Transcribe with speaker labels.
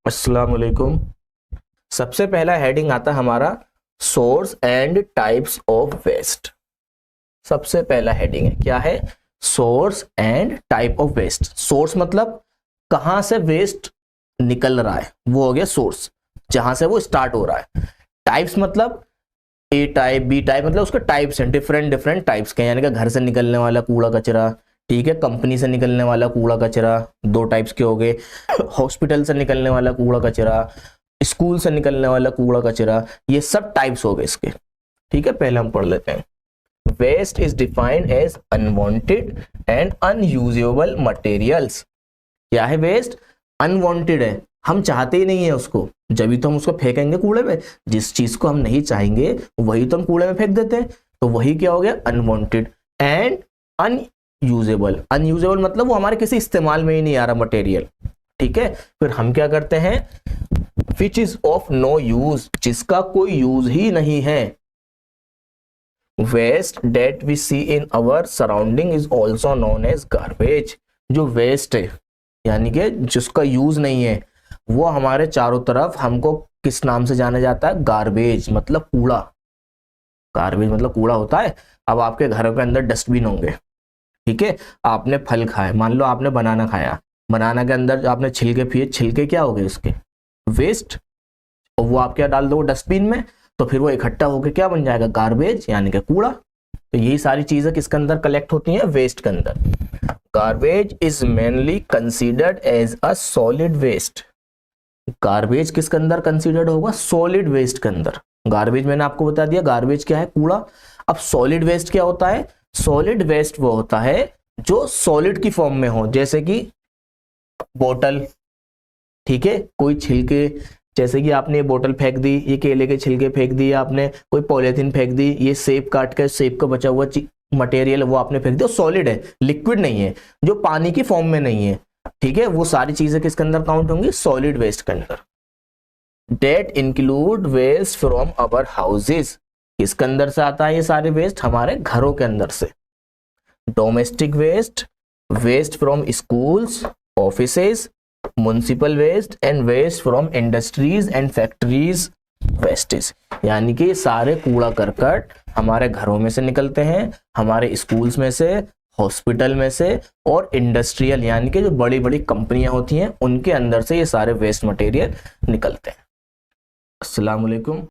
Speaker 1: अस्सलाम वालेकुम। सबसे पहला हेडिंग आता है हमारा source and types of waste. सबसे पहला हेडिंग है, क्या है? Source and type of waste. Source मतलब कहां से वेस्ट निकल रहा है, वो हो गया सोर्स, जहां से वो स्टार्ट हो रहा है। टाइप्स मतलब ए टाइप, बी टाइप, मतलब उसके टाइप्स हैं, डिफरेंट डिफरेंट टाइप्स के, यानी कि घर से निकलने वाला कूड़ा कचरा, ठीक है, कंपनी से निकलने वाला कूड़ा कचरा, दो टाइप्स के हो गए, हॉस्पिटल से निकलने वाला कूड़ा कचरा, स्कूल से निकलने वाला कूड़ा कचरा, ये सब टाइप्स हो गए इसके। ठीक है, पहले हम पढ़ लेते हैं। Waste is defined as unwanted and unusable materials. क्या है वेस्ट? अनवांटेड है, हम चाहते ही नहीं है उसको, जब भी तो हम उसको फेंकेंगे कूड़े में। जिस चीज को हम नहीं चाहेंगे वही तो हम कूड़े में फेंक देते हैं, तो वही क्या हो गया? अनवांटेड। एंड अनयूजेबल, अनयूजेबल मतलब वो हमारे किसी इस्तेमाल में ही नहीं आ रहा मटेरियल। ठीक है, फिर हम क्या करते हैं? Which is of no use, जिसका कोई यूज ही नहीं है। Waste that we see in our surrounding is also known as garbage. जो वेस्ट है यानी कि जिसका यूज नहीं है, वो हमारे चारों तरफ हमको किस नाम से जाना जाता है? गार्बेज मतलब कूड़ा। गार्बेज मतलब कूड़ा होता है। अब आपके घरों के अंदर डस्टबिन होंगे, ठीक है, आपने फल खाए, मान लो आपने बनाना खाया, बनाना के अंदर आपने छिलके पिए, छिलके क्या हो गए उसके? वेस्ट। और वो आप क्या डाल दो डस्टबिन में, तो फिर वो इकट्ठा होकर क्या बन जाएगा? गार्बेज यानी कि कूड़ा। तो यही सारी चीजें किसके अंदर कलेक्ट होती हैं? वेस्ट के अंदर। Garbage is mainly considered as a solid waste. Garbage किसके अंदर कंसीडर्ड होगा? सॉलिड वेस्ट के अंदर। गार्बेज मैंने आपको बता दिया, गार्बेज क्या है? कूड़ा। अब सॉलिड वेस्ट क्या होता है? सॉलिड वेस्ट वो होता है जो सॉलिड की फॉर्म में हो, जैसे कि बोतल, ठीक है, कोई छिलके, जैसे कि आपने ये बोतल फेंक दी, ये केले के छिलके फेंक दिए आपने, कोई पॉलिथीन फेंक दी, ये सेब काट के सेब का बचा हुआ मटेरियल वो आपने फेंक दिया, सॉलिड है, लिक्विड नहीं है, जो पानी की फॉर्म में नहीं है। ठीक है, वो सारी चीजें किसके अंदर काउंट होंगी? सॉलिड वेस्ट के अंदर। That include waste from our houses. किसके अंदर से आता है ये सारे वेस्ट? हमारे घरों के अंदर से। Domestic waste, waste from schools, offices, municipal waste and waste from industries and factories wastage. यानी कि सारे कूड़ा करकट हमारे घरों में से निकलते हैं, हमारे स्कूल्स में से, हॉस्पिटल में से, और इंडस्ट्रियल यानी कि जो बड़ी बड़ी कंपनियां होती हैं उनके अंदर से ये सारे वेस्ट मटेरियल निकलते हैं। अस्सलाम वालेकुम।